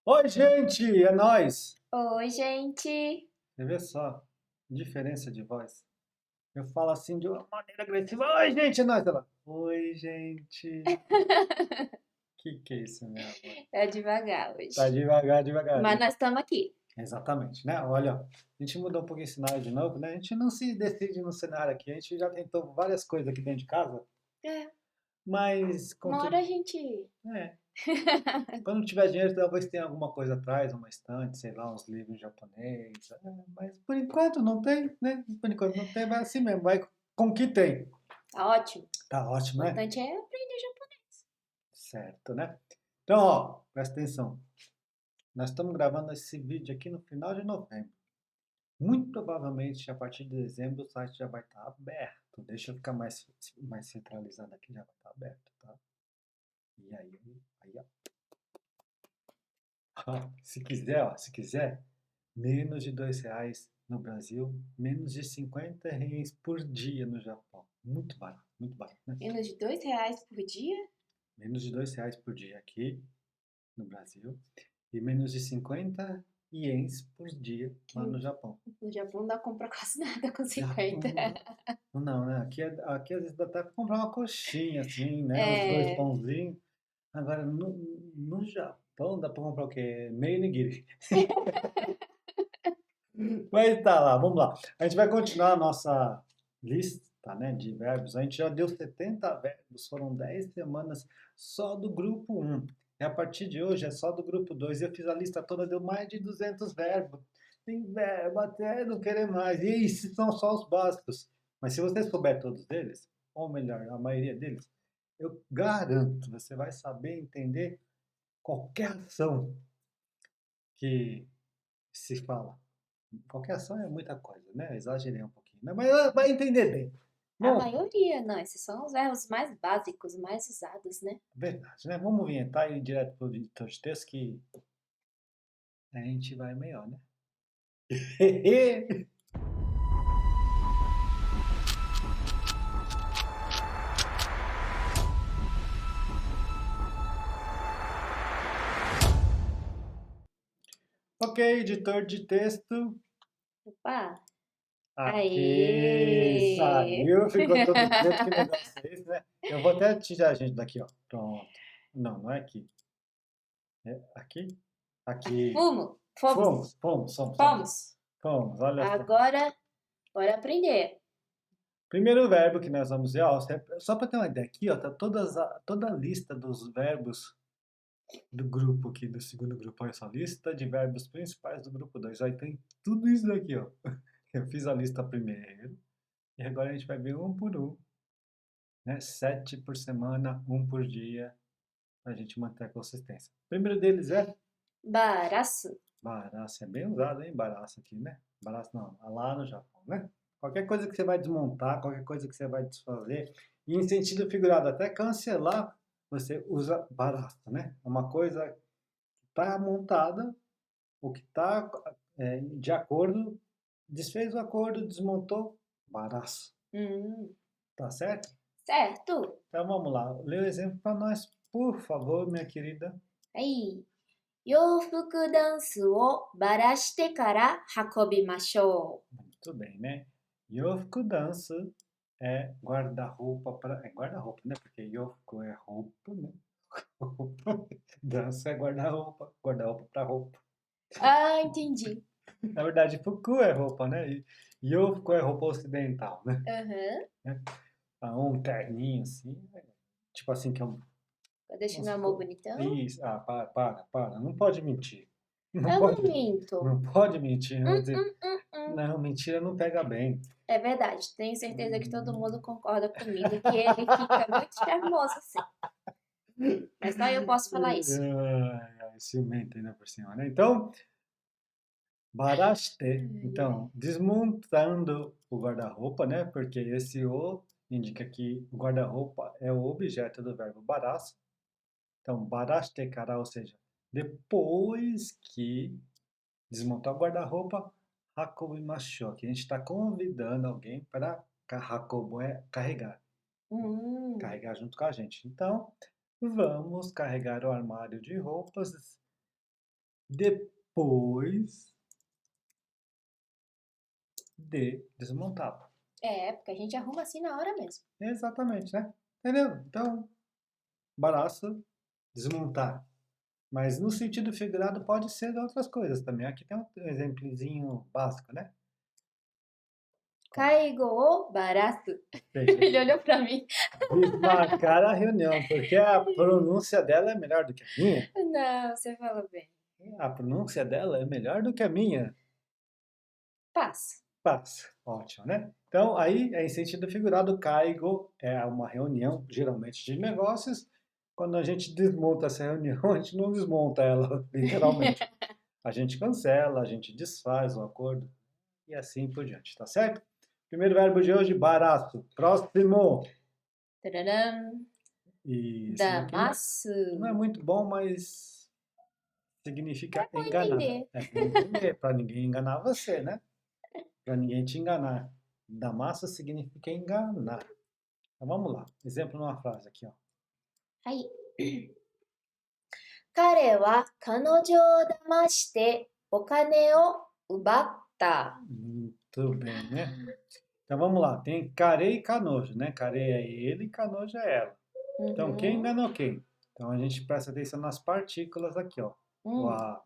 Oi, gente, é nóis! Oi, gente. Você vê só, diferença de voz. Eu falo assim de uma maneira agressiva. Oi, gente, é nóis! Ela, oi, gente. Que é isso, meu amor? É devagar Tá hoje. devagar, Mas devagarinho. nós estamos aqui. Exatamente, né? Olha, a gente mudou um pouquinho o cenário de novo, né? A gente não se decide no cenário aqui. A gente já tentou várias coisas aqui dentro de casa, É, mas uma hora a contudo, gente. é. Quando tiver dinheiro, talvez tenha alguma coisa atrás, uma estante, sei lá, uns livros em japonês. Mas por enquanto não tem, né? Por enquanto não tem, vai assim mesmo, vai com o que tem. Tá ótimo. Tá O ótimo, né? importante é aprender japonês. Certo, né? Então, ó, presta atenção. Nós estamos gravando esse vídeo aqui no final de novembro. Muito provavelmente, a partir de dezembro, o site já vai estar aberto. Deixa eu ficar mais centralizado aqui, já vai estar aberto, tá? E aí, ó. Se quiser, menos de R$ 2 no Brasil, menos de R$ 50 por dia no Japão. Muito barato, né? Menos de R$ 2 por dia? Menos de R$ 2 por dia aqui no Brasil e menos de 50 ienes por dia lá no Que Japão. no Japão não dá pra comprar quase nada com Japão 50. não, né? Aqui às vezes dá até pra comprar uma coxinha assim, né? Uns dois É. pãozinhos. Agora no Japão dá pra comprar o quê? Meio nigiri. Mas tá lá, vamos lá. A gente vai continuar a nossa lista, né, de verbos. A gente já deu 70 verbos, foram 10 semanas só do grupo um. E a partir de hoje é só do grupo 2. Eu fiz a lista toda, deu mais de 200 verbos. Tem verbo até não querer mais. E esses são só os básicos. Mas se você souber todos eles, ou melhor, a maioria deles, eu garanto, você vai saber entender qualquer ação que se fala. Qualquer ação é muita coisa, né? Exagerei um pouquinho, né? Mas vai entender bem. A Bom, maioria, não. Esses são os verbos mais básicos, mais usados, né? verdade, né? Vamos vinhetar e ir direto para o editor de texto que a gente vai melhor, né? Ok, editor de texto. Opa! Aqui, Aê! saiu, ficou todo preto, que negócio é esse, né? Eu vou até tirar a gente daqui, ó. Pronto. Não, não é aqui. É aqui? Aqui. Fumo! Fomos! Fomos. Fomos! Fomos, olha só. Agora, bora aprender. Primeiro verbo que nós vamos ver, ó, só para ter uma ideia aqui, ó, tá toda a lista dos verbos do grupo aqui, do segundo grupo, olha só, lista de verbos principais do grupo 2. Aí tem tudo isso daqui, ó. Eu fiz a lista primeiro, e agora a gente vai ver um por um, né? 7 por semana, um por dia, para a gente manter a consistência. O primeiro deles é Baraço. baraço, é bem usado, hein, baraço aqui, né? Baraço não, lá no Japão, né? Qualquer coisa que você vai desmontar, qualquer coisa que você vai desfazer, e em sentido figurado, até cancelar, você usa baraço, né? É uma coisa que está montada, o que está de acordo, desfez o acordo, desmontou, baraço, Hum, tá certo? certo. Então vamos lá, lê o exemplo para nós, por favor, minha querida. はい。洋服ダンスをバラしてから運びましょ Muito bem, né? Yofuku dança é guarda-roupa para. É guarda-roupa, né? Porque yofuku é roupa, né? Dança é guarda-roupa, guarda-roupa para roupa.う. Ah, entendi. Na verdade, fuku é roupa, né? E yofuku é roupa ocidental, né? Aham. Um terninho assim, tipo assim, que é um. Deixa meu amor bonitão. Isso, para. Não pode mentir. Não Eu não pode, minto. não pode mentir. Não, dizer, Hum. não, mentira não pega bem. É verdade. Tenho certeza que todo mundo concorda comigo que ele fica muito charmoso assim. Mas só eu posso falar isso. Ai, ciumento ainda por cima, né? Então, baraste, então, desmontando o guarda-roupa, né? Porque esse o indica que o guarda-roupa é o objeto do verbo baras. Então, baraste kara, ou seja, depois que desmontar o guarda-roupa, hakobimashou, que a gente está convidando alguém para hakobo é carregar, Hum. carregar junto com a gente. Então, vamos carregar o armário de roupas depois de desmontá-lo. Porque a gente arruma assim na hora mesmo. Exatamente, né? Entendeu? Então, baraço, desmontar. Mas no sentido figurado pode ser outras coisas também. Aqui tem um exemplozinho básico, né? Kaigo o barasu. Veja, Ele olhou pra mim. desmarcar a reunião, porque a pronúncia dela é melhor do que a minha. Não, você falou bem. A pronúncia dela é melhor do que a minha. Passa. Passa. Ótimo, né? Então, aí é em sentido figurado, Kaigo é uma reunião, geralmente de negócios. Quando a gente desmonta essa reunião, a gente não desmonta ela, literalmente. A gente cancela, a gente desfaz o acordo e assim por diante, tá certo? Primeiro verbo de hoje, barato. Próximo. Tararam. E esse daqui Damasu. não é muito bom, mas significa enganar. Entender. É pra entender, para ninguém enganar você, né? Para ninguém te enganar. Damasu significa enganar. Então vamos lá. Exemplo numa frase aqui, ó. はい。彼は彼女を騙してお金を奪った。 Muito bem, né? Então vamos lá. Tem care e canojo, né? Care é ele e canojo é ela. Então quem enganou quem? Então a gente presta atenção nas partículas aqui, ó. O a,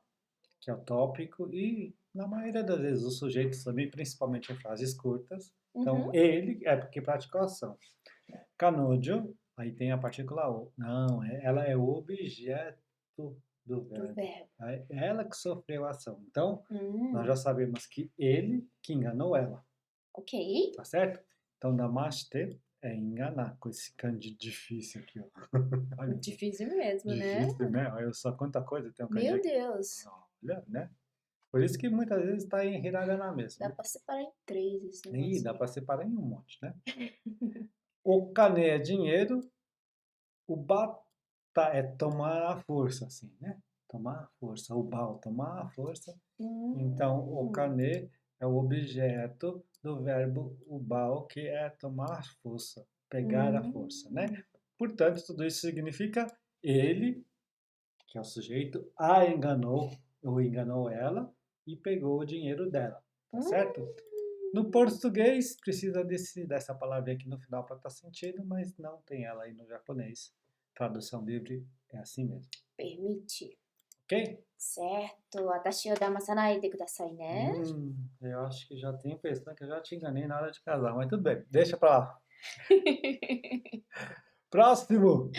que é o tópico, e na maioria das vezes os sujeitos também, principalmente em frases curtas. Então ele é porque praticou a ação. Canojo, aí tem a partícula o. Não, ela é o objeto do verbo. É ela que sofreu a ação. Então, nós já sabemos que ele que enganou ela. Ok. Tá certo? Então, damaste é enganar, com esse kanji difícil aqui, ó. Olha, Difícil mesmo, né? difícil, né? Olha só quanta coisa tem um kanji Meu aqui. Deus. Olha, né? Por isso que muitas vezes está em hiragana mesmo. Dá Né? pra separar em 3 esse Ih, negócio. dá para separar em um monte, né? O kane é dinheiro, o bata é tomar a força, assim, né? Tomar a força, o bao, tomar a força. Então, o kane é o objeto do verbo ubao, que é tomar força, pegar a força, né? Portanto, tudo isso significa ele, que é o sujeito, a enganou, ou enganou ela, e pegou o dinheiro dela, tá certo? No português, precisa dessa palavra aqui no final para estar sentido, mas não tem ela aí no japonês. Tradução livre é assim mesmo. Permite. Ok? Certo. Watashi o damasanai de kudasai, né? Eu acho que já tenho impressão que eu já te enganei na hora de casar, mas tudo bem, deixa pra lá. Próximo!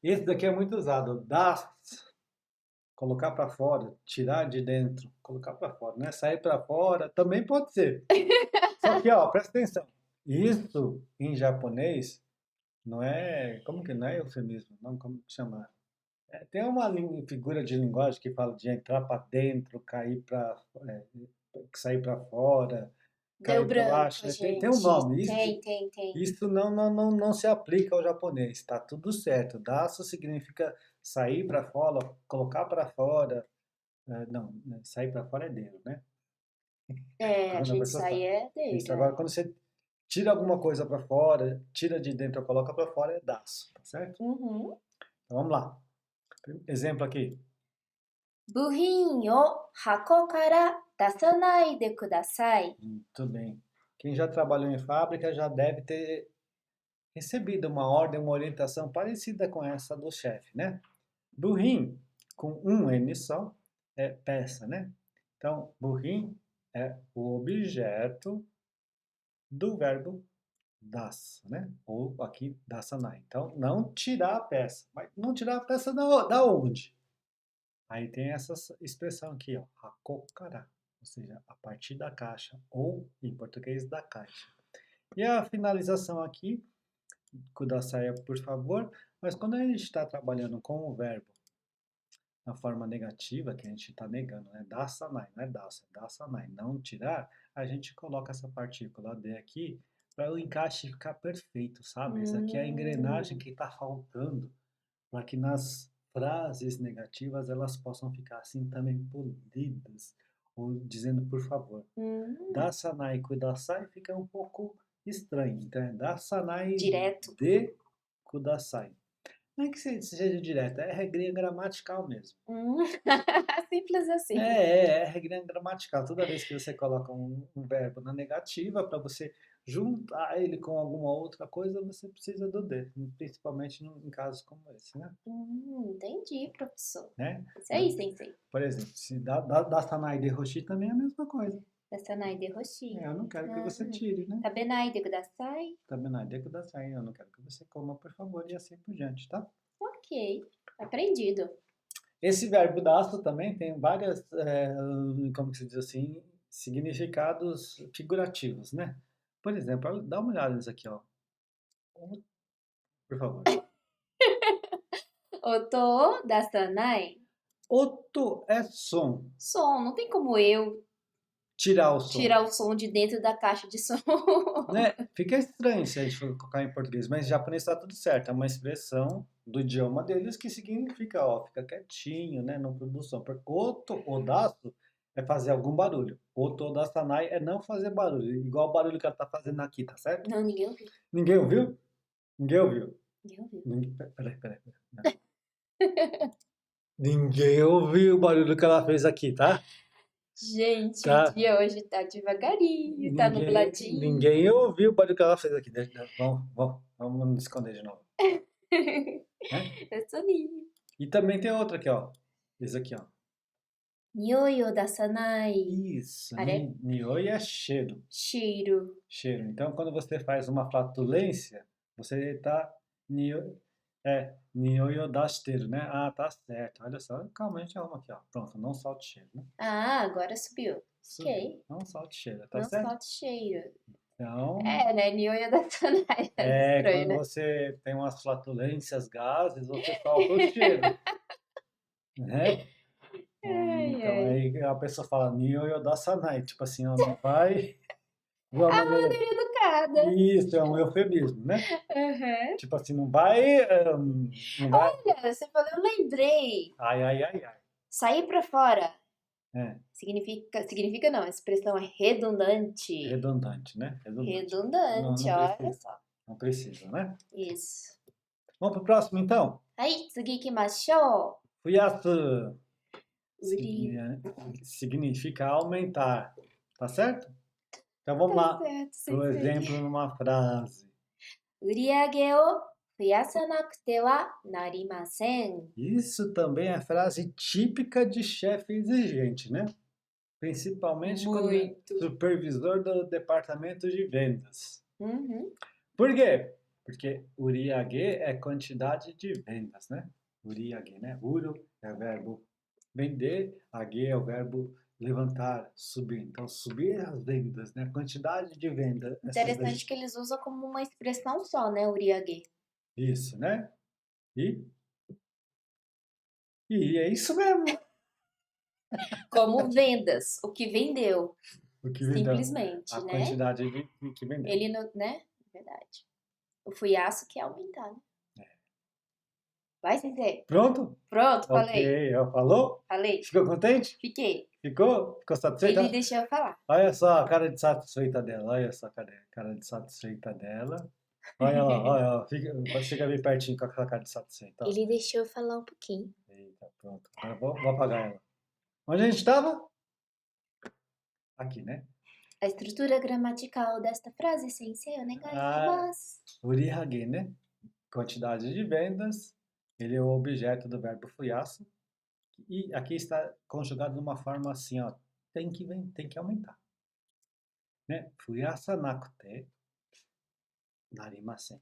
Esse daqui é muito usado. Das. Colocar para fora, tirar de dentro, colocar para fora, né? Sair para fora, também pode ser. Só que, ó, presta atenção. Isso em japonês não é, como que não é eufemismo, não, como que chama? Tem uma figura de linguagem que fala de entrar para dentro, cair para, sair para fora, Deu cair para branco, baixo, né? gente. Tem um nome. Tem. Isso não se aplica ao japonês, tá tudo certo. Daço significa sair para fora, colocar para fora. Não, né, sair para fora é dedo, né? A Quando a gente pessoa sai sai. é Isso, dedo. agora quando você tira alguma coisa para fora, tira de dentro ou coloca para fora, é daço, tá certo? Então vamos lá. Exemplo aqui. 部品を箱から出さないでください。 Muito bem. Quem já trabalhou em fábrica já deve ter recebido uma ordem, uma orientação parecida com essa do chefe, né? Burin, com um N só, é peça, né? Então, burin é o objeto do verbo das, né? Ou aqui, dasanai. Então, não tirar a peça. Mas não tirar a peça da onde? Aí tem essa expressão aqui, ó, hakokara, ou seja, a partir da caixa, ou, em português, da caixa. E a finalização aqui, kudasai, por favor, mas quando a gente está trabalhando com o verbo na forma negativa, que a gente está negando, né? Dasanai, não é dasa, é dasanai, não tirar, a gente coloca essa partícula D aqui para o encaixe ficar perfeito, sabe? Isso aqui é a engrenagem que está faltando para que nas frases negativas elas possam ficar assim também polidas, ou dizendo por favor. Dasanai e kudasai fica um pouco estranho, então é dasanai Direto. de kudasai. Não é que seja direto, é regrinha gramatical mesmo. Simples assim. É regrinha gramatical. Toda vez que você coloca um verbo na negativa, para você juntar ele com alguma outra coisa, você precisa do de, principalmente em casos como esse, né? Entendi, professor. Né? Isso aí, sensei. Por exemplo, se da Sanai de Roshi também é a mesma coisa. Dasanai de Hoshi. Eu não quero que você tire, né? Tabenai de kudasai. Sanai de Kudasai, eu não quero que você coma, por favor, e assim por diante, tá? Ok, aprendido. Esse verbo daço também tem várias, como que se diz assim, significados figurativos, né? Por exemplo, dá uma olhada nisso aqui, ó. Por favor. Oto dasanai. Oto é som. Som, não tem como eu Tirar o som. tirar o som de dentro da caixa de som. Né? Fica estranho se a gente for colocar em português, mas em japonês está tudo certo. É uma expressão do idioma deles que significa, ó, fica quietinho, né? Não produz som. Porque oto odaço é fazer algum barulho. Oto odasanai é não fazer barulho. Igual o barulho que ela tá fazendo aqui, tá certo? Não, ninguém ouviu. Ninguém ouviu? Ninguém ouviu? Ninguém ouviu. Peraí. Ninguém ouviu o barulho que ela fez aqui, tá? Gente, Tá. o dia hoje tá devagarinho, tá nubladinho. Ninguém ouviu o barulho que ela fez aqui. Vamos nos esconder de novo. É soninho. E também tem outra aqui, ó. Esse aqui, ó. Nioi o dasanai. Isso. Are? Nioi é cheiro. Cheiro. Cheiro. Então, quando você faz uma flatulência, você tá nioi o dashiteru, né? Ah, tá certo. Olha só. Calma, a gente arruma aqui, ó. Pronto, não solte cheiro, né? Ah, agora subiu. Subiu. Ok. Não solte cheiro, tá Não certo? solte cheiro. Então, Né? Nioi o dasanai. É estranho, quando né? você tem umas flatulências, gases, você solta o cheiro. Né? Então, aí a pessoa fala, Nio Yodasanai, tipo assim, ó, não vai de uma maneira... Educada. Isso, é um eufemismo, né? Uhum. Tipo assim, não vai... Olha, você falou, eu lembrei. Ai. Sair pra fora É, significa não, a expressão é redundante. redundante, né? Redundante, Não olha precisa. só. Não precisa, né? Isso. Vamos pro próximo, então? Aí, tsugi ikimashou. Fuyasu Uri. significa aumentar, tá certo? Então vamos lá. certo, Por exemplo, numa frase. 売り上げを増やさなくてはなりません。 Isso também é frase típica de chefe exigente, né? Principalmente quando é Muito. supervisor do departamento de vendas. Uhum. Por quê? Porque uriage é quantidade de vendas, né? Uriage, né? Uro é o verbo vender, age é o verbo levantar, subir. Então, subir as vendas, né? Quantidade de venda. Interessante que eles usam como uma expressão só, né? Uriage. Isso, né? E é isso mesmo. Como vendas, o que vendeu. O que vendeu. Simplesmente, A né? quantidade que vendeu. Ele não, né? Verdade. O fuiaço quer aumentar, né? Vai, Sensei. Pronto? Pronto, falei. Ok, falou? Falei. Ficou contente? Fiquei. Ficou satisfeita? Ele deixou eu falar. Olha só a cara de satisfeita dela. Olha só a cara de satisfeita dela. Olha lá, olha. Chega bem pertinho com aquela cara de satisfeita. Ó. Ele deixou eu falar um pouquinho. Eita, pronto. Agora vou apagar ela. Onde a gente estava? Aqui, né? A estrutura gramatical desta frase, Sensei, eu negaimasu. Urihage, né? Quantidade de vendas. Ele é o objeto do verbo fuyasu. E aqui está conjugado de uma forma assim, ó. Tem que aumentar. Né? Fuyasa nakute narimasen.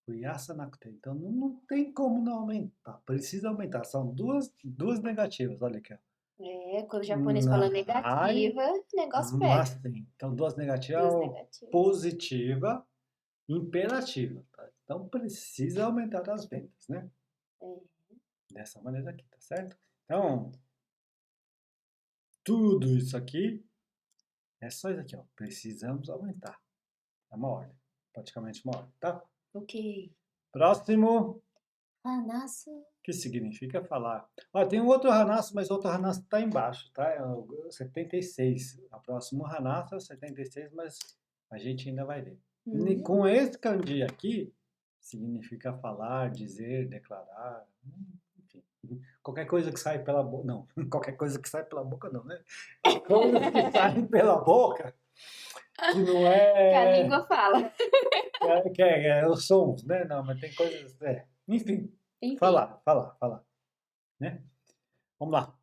Fuyasa nakute. Então não tem como não aumentar. Precisa aumentar. São duas negativas. Olha aqui. Ó. Quando o japonês fala negativa, o negócio pega. Mas tem. Então duas negativas. Positiva, imperativa. Tá? Então precisa aumentar as vendas, né? Dessa maneira aqui, tá certo? Então, tudo isso aqui é só isso aqui, ó. Precisamos aumentar. É uma ordem. Praticamente uma ordem, tá? Ok. Próximo. Hanasu. Que significa falar. Ó, tem um outro Hanasu, mas o outro Hanasu tá embaixo, tá? É o 76. O próximo Hanasu é o 76, mas a gente ainda vai ver. E com esse kanji aqui, significa falar, dizer, declarar, enfim. Qualquer coisa que sai pela boca, não, qualquer coisa que sai pela boca não, né? Coisas que saem pela boca, que não Que a é, língua fala. é os sons, né? Não, mas tem coisas, enfim, Enfim. falar, né? Vamos lá.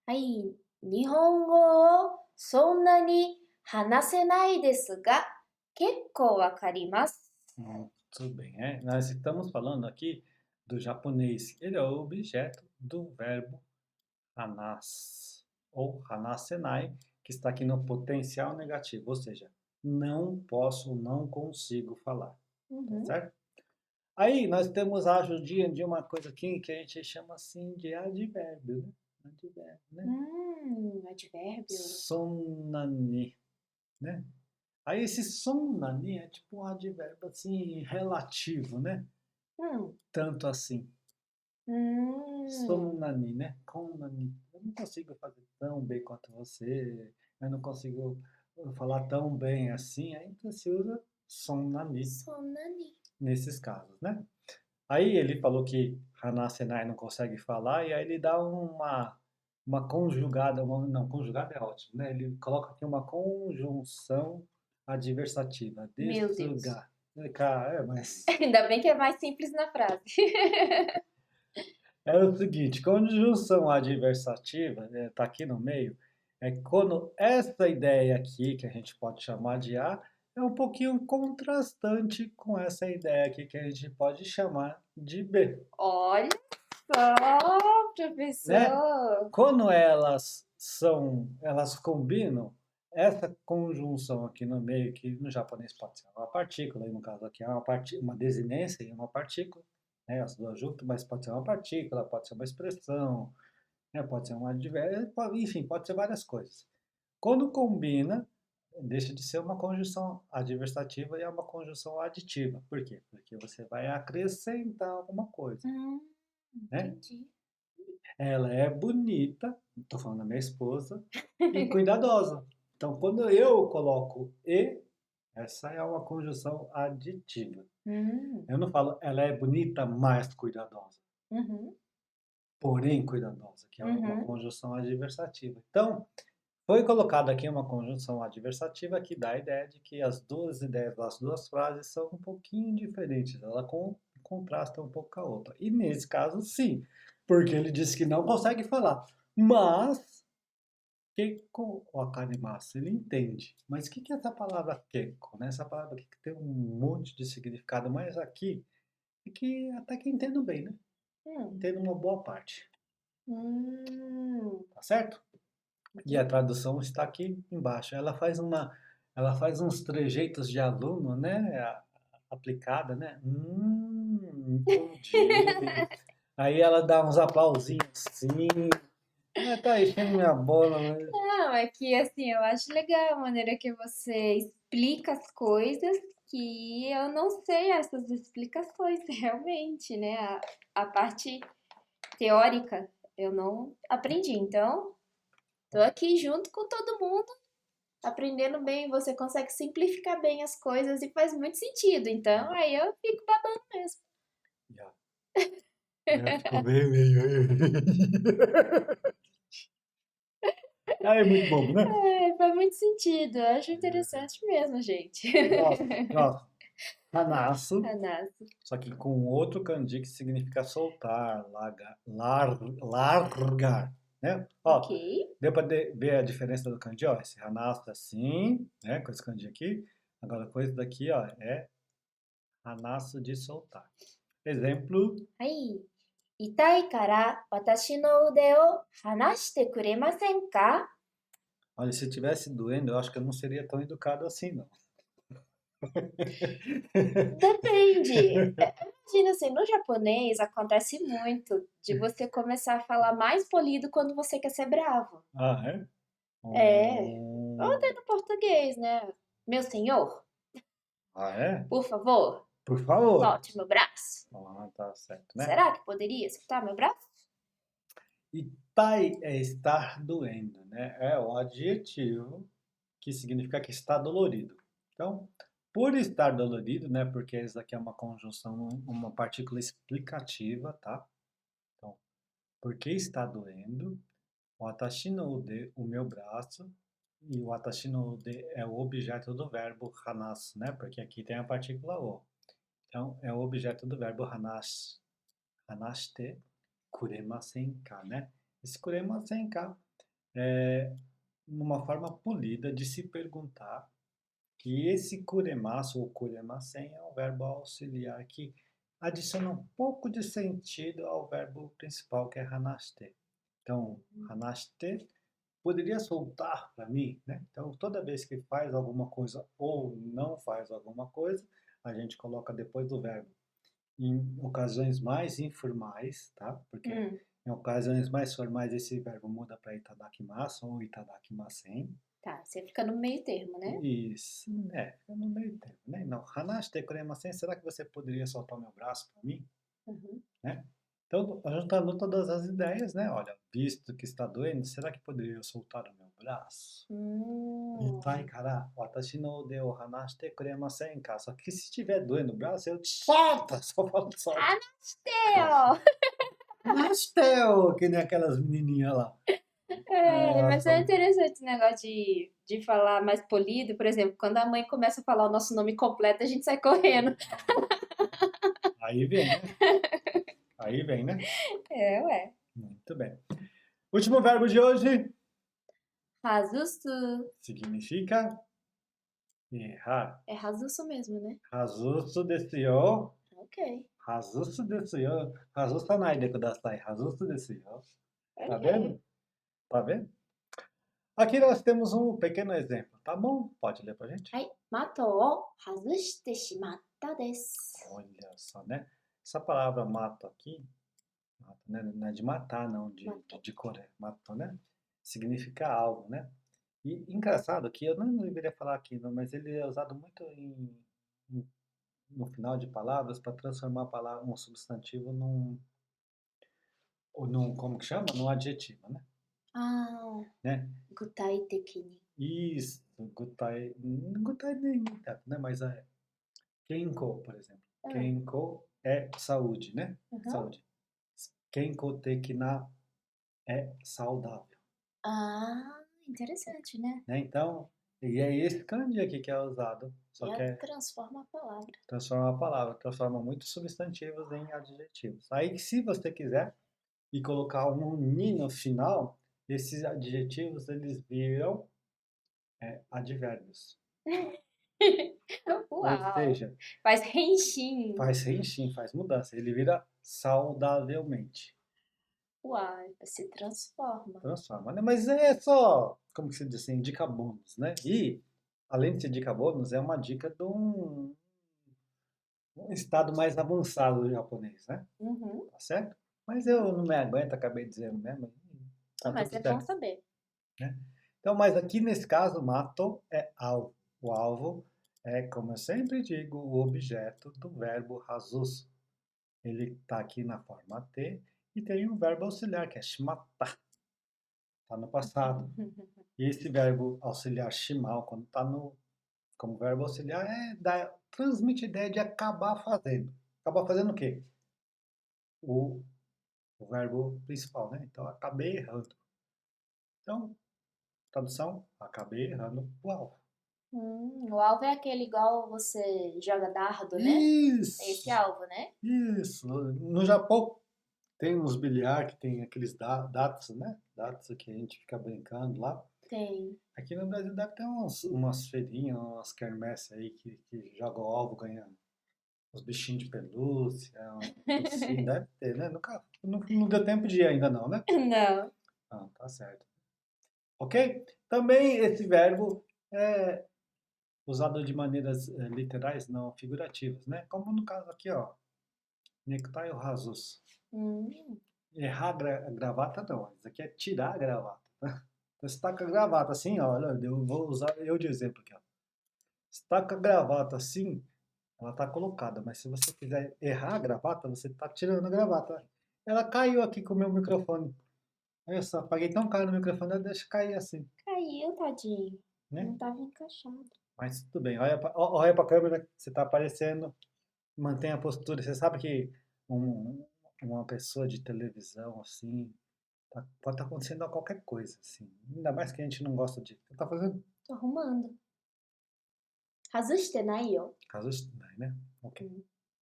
はい。日本語をそんなに話せないですが、結構わかります。 Tudo bem, nós estamos falando aqui do japonês. Ele é o objeto do verbo hanas, ou hanasenai, que está aqui no potencial negativo, ou seja, não posso, não consigo falar, tá certo? Aí nós temos a ajudinha de uma coisa aqui que a gente chama assim de advérbio, né? Advérbio, né? Advérbio. Sonnani, né? Aí esse sonnani é tipo um advérbio assim relativo, né? Tanto assim. Sonnani, né? Konnani. Eu não consigo fazer tão bem quanto você. Eu não consigo falar tão bem assim. Aí então se usa sonnani そんなに。 nesses casos, né? Aí ele falou que Hanasenai não consegue falar e aí ele dá uma conjugada, não, conjugada é ótimo, né? Ele coloca aqui uma conjunção adversativa. Meu Deus. Desugar. Cara, mas Ainda bem que é mais simples na frase. é o seguinte, conjunção adversativa, tá aqui no meio, é quando essa ideia aqui, que a gente pode chamar de A, é um pouquinho contrastante com essa ideia aqui que a gente pode chamar de B, Olha só, né? professor. Quando elas combinam, essa conjunção aqui no meio, que no japonês pode ser uma partícula, e no caso aqui é uma desinência e uma partícula, né? As duas juntas, mas pode ser uma partícula, pode ser uma expressão, né? Pode ser um advérbio, enfim, pode ser várias coisas. Quando combina, deixa de ser uma conjunção adversativa e é uma conjunção aditiva. Por quê? Porque você vai acrescentar alguma coisa, né? Entendi. Ela é bonita, estou falando da minha esposa, e cuidadosa. Então, quando eu coloco e, essa é uma conjunção aditiva. Eu não falo ela é bonita, mas cuidadosa. Porém cuidadosa, que é uma conjunção adversativa. Então, foi colocado aqui uma conjunção adversativa que dá a ideia de que as duas ideias das duas frases são um pouquinho diferentes. Ela contrasta um pouco com a outra. E nesse caso, sim, porque ele disse que não consegue falar. Mas, keiko wakarimasu, ele entende. Mas o que é essa palavra keiko? Né? Essa palavra aqui que tem um monte de significado, mas aqui é que até que entendo bem, né? Entendo uma boa parte. Tá certo? E a tradução está aqui embaixo. Ela faz uns trejeitos de aluno, né? Aplicada, né? Entendi. Aí ela dá uns aplausinhos assim. Tá enchendo minha bola, mas... Não, é que assim, eu acho legal a maneira que você explica as coisas que eu não sei essas explicações realmente, né? A parte teórica eu não aprendi, então tô aqui junto com todo mundo, aprendendo bem, você consegue simplificar bem as coisas e faz muito sentido, então aí eu fico babando mesmo. Já ficou bem meio... É muito bobo, né? É, faz muito sentido, eu acho interessante mesmo, gente. Próximo. Hanasu. Hanasa. Só que com outro kanji que significa soltar, largar, né? Ó, Ok. deu para ver a diferença do kanji, ó. Esse hanasu é assim, né? Com esse kanji aqui. Agora com esse daqui, ó, é hanasu de soltar. Exemplo, はい。痛いから私の腕を離してくれませんか？ olha, se tivesse doendo, eu acho que eu não seria tão educado assim, não. Depende. Imagina assim, no japonês acontece muito de você começar a falar mais polido quando você quer ser bravo. Ah, é? É. Ou até no português, né? Meu senhor, Ah, é? por favor, Por favor. solte meu braço. Ah, tá certo, né? Será que poderia soltar meu braço? E tai é estar doendo, né? É o adjetivo que significa que está dolorido. Então, Por estar dolorido, né? Porque isso aqui é uma conjunção, uma partícula explicativa, tá? Então, porque está doendo, watashi no ude, o meu braço, e o watashi no ude é o objeto do verbo hanasu, né? Porque aqui tem a partícula o. Então, é o objeto do verbo hanashite kuremasen ka, né? Esse kuremasen ka é uma forma polida de se perguntar que esse kuremasu ou kuremasen é um verbo auxiliar que adiciona um pouco de sentido ao verbo principal, que é hanashite. Então, hanashite poderia soltar para mim, né? Então, toda vez que faz alguma coisa ou não faz alguma coisa, a gente coloca depois do verbo. Em ocasiões mais informais, tá? Porque Hum, em ocasiões mais formais esse verbo muda para itadakimasu ou itadakimasen. tá, você fica no meio termo, né? Isso, fica no meio termo, né? Não, hanashite kuremasen, será que você poderia soltar o meu braço para mim? Uhum. Né? Então, juntando todas as ideias, né? Olha, visto que está doendo, será que poderia soltar o meu braço? Itai Hum. kara, watashi no ude o hanashite kuremasen ka? Só que se estiver doendo o braço, eu te solta! Só falo solta. Anastel! Hanashite, que nem aquelas menininhas lá. É, Elas mas é falam, interessante esse negócio de falar mais polido. Por exemplo, quando a mãe começa a falar o nosso nome completo, a gente sai correndo. aí vem, né? Aí vem, né? É, ué. Muito bem. Último verbo de hoje Razusu. significa errar. É Razusu mesmo, né? Hazusu desu yo. Ok. Hazusu desu yo. Hazusanai de kudasai. Hazusu desu yo. Tá Ok. vendo? Tá vendo? Aqui nós temos um pequeno exemplo, tá bom? Pode ler pra gente? はい。的を外してしまったです。Olha só, né? Essa palavra mato aqui, mato, né? Não é de matar, não, de cor, é mato, né? Significa algo, né? E engraçado que eu não deveria falar aqui, não, mas ele é usado muito no final de palavras para transformar a palavra, um substantivo num, como que chama? Num adjetivo, né? ああ、Né? 具体的に。Isso, gutai nem tanto, né? Mas é kenko, por exemplo. うん。Kenko é saúde, né? Uhum. Saúde. Kenko tekina é saudável, Ah, interessante, né? né? Então, e é esse kanji aqui que é usado, só que Já é transforma a palavra. transforma a palavra, transforma muitos substantivos em adjetivos. Aí, se você quiser e colocar um ni no final, esses adjetivos eles viram advérbios. Ou Uau! seja, Faz henshin. faz reenchim, faz mudança. Ele vira saudavelmente. Uau, se transforma. Transforma, né? Mas é só, como que se diz assim, dica bônus, né? E, além de ser dica bônus, é uma dica de um estado mais avançado do japonês, né? Uhum. Tá certo? Mas eu não me aguento, acabei dizendo mesmo. Ah, Tá mas tudo é bom certo, saber. né? Então, mas aqui nesse caso, mato é alvo. O alvo é, como eu sempre digo, o objeto do verbo rasus. Ele está aqui na forma T e tem um verbo auxiliar que é shimatta, está no passado. E esse verbo auxiliar shimal, quando está no como verbo auxiliar, transmite a ideia de acabar fazendo. Acabar fazendo o quê? O, o verbo principal, né? Então, acabei errando. Então, tradução, acabei errando o alvo. O alvo é aquele igual você joga dardo, né? É esse Isso, alvo, né? isso. No Japão tem uns bilhar que tem aqueles dados, né? Dados que a gente fica brincando lá. Tem. Aqui no Brasil deve ter umas feirinhas, umas quermesses aí que jogam alvo ganhando os bichinhos de pelúcia, sim, deve ter, né? Nunca, não deu tempo de ir ainda não, né? Não. Ah, tá certo. Ok? Também esse verbo é usado de maneiras literais, não figurativas, né? Como no caso aqui, ó. Necktie ou rasus. Hum. Errar a gravata não, isso aqui é tirar a gravata. Você está com a gravata assim, ó, olha, eu vou usar eu de exemplo aqui, ó. Você está com a gravata assim, ela está colocada, mas se você quiser errar a gravata, você está tirando a gravata. Ela caiu aqui com o meu microfone. Olha só, paguei tão caro no microfone, ela deixa cair assim, Caiu, tadinho. né? Não tava encaixado. Mas tudo bem. Olha pra câmera, você tá aparecendo. Mantenha a postura. Você sabe que um- uma pessoa de televisão, assim, pode estar acontecendo qualquer coisa, assim. Ainda mais que a gente não gosta de. Você tá fazendo? Tô arrumando. 外してないよ。Caso estranho, né? Ok.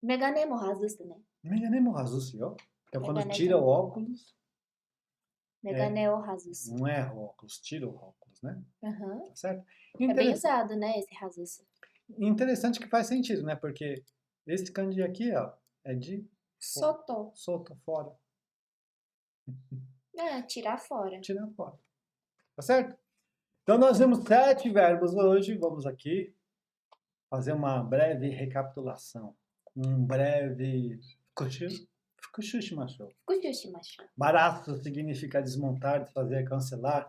メガネも外すね。メガネも外すよ. Então, quando Megane tira o também. óculos, メガネを外す。 não é o óculos, tira o óculos, né? Aham. Tá certo? É bem Interessante, usado, né, esse 外す. interessante que faz sentido, né? Porque esse kanji aqui, ó, é de Soto. solta fora, É, tirar fora. tirar fora. Tá certo? Então, nós vimos 7 verbos hoje. Vamos aqui fazer uma breve recapitulação. Um breve fukushu shimashou. 復習しましょう. Barato significa desmontar, desfazer, cancelar.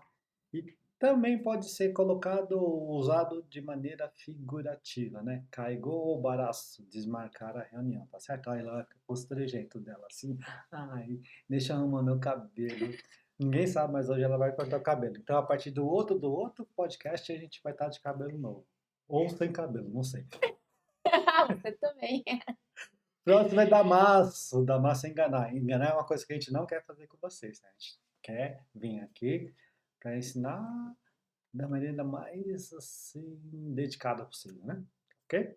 E também pode ser colocado, usado de maneira figurativa, né? Caigo ou baraço, desmarcar a reunião, tá certo? Olha lá os trejeitos dela, assim. Ai, deixa eu arrumar meu cabelo. Ninguém sabe, mas hoje ela vai cortar o cabelo. Então, a partir do outro podcast, a gente vai estar de cabelo novo. Ou sem cabelo, não sei. Você também. Pronto, vai dar massa é enganar. Enganar é uma coisa que a gente não quer fazer com vocês, né? A gente quer vir aqui para ensinar da maneira mais, assim, dedicada possível, né? Ok?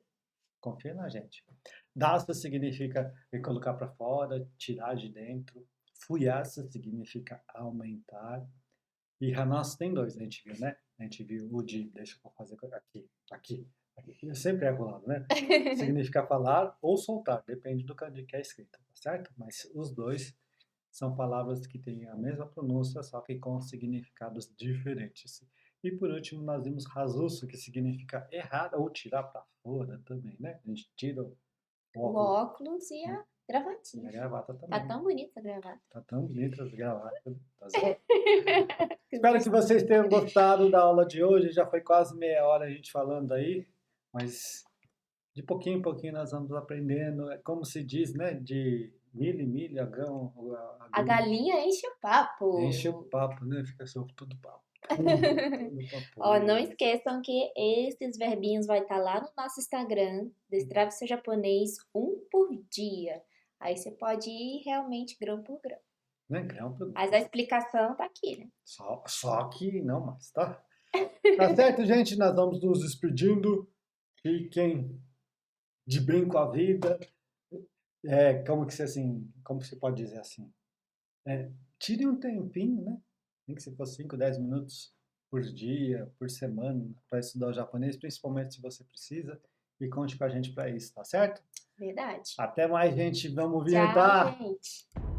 Confia na gente. Dasta significa colocar para fora, tirar de dentro. Fuyasa significa aumentar. E Hanas tem dois, a gente viu, né? A gente viu o de, deixa eu fazer aqui. Eu sempre erro o lado, né? Significa falar ou soltar, depende do kanji que é escrito, tá certo? Mas os dois são palavras que têm a mesma pronúncia, só que com significados diferentes. E por último, nós vimos Hazusu, que significa errar ou tirar para fora também, né? A gente tira o O óculos óculos e a e a gravatinha. gravata Tá também. tão bonita a gravata. Tá tão bonita as gravatas. Espero que vocês tenham gostado da aula de hoje. Já foi quase meia hora a gente falando aí, mas de pouquinho em pouquinho nós vamos aprendendo. É como se diz, né? De milho em milho, A galinha enche o papo. enche o papo, né? Fica só tudo papo. Tudo papo. Ó, não esqueçam que esses verbinhos vai estar lá no nosso Instagram, Destrave Seu Japonês 1 por dia. Aí você pode ir realmente grão por grão. Né? Grão por grão. Mas a explicação tá aqui, né? Só que não mais, tá? Tá certo, gente? Nós vamos nos despedindo. Fiquem de bem com a vida. Como que você assim, como você pode dizer assim? Tire um tempinho, né? Nem que se fosse 5, 10 minutos por dia, por semana, para estudar o japonês, principalmente se você precisa. E conte com a gente para isso, tá certo? Verdade. Até mais, gente. Vamos Tchau, vinhetar! gente.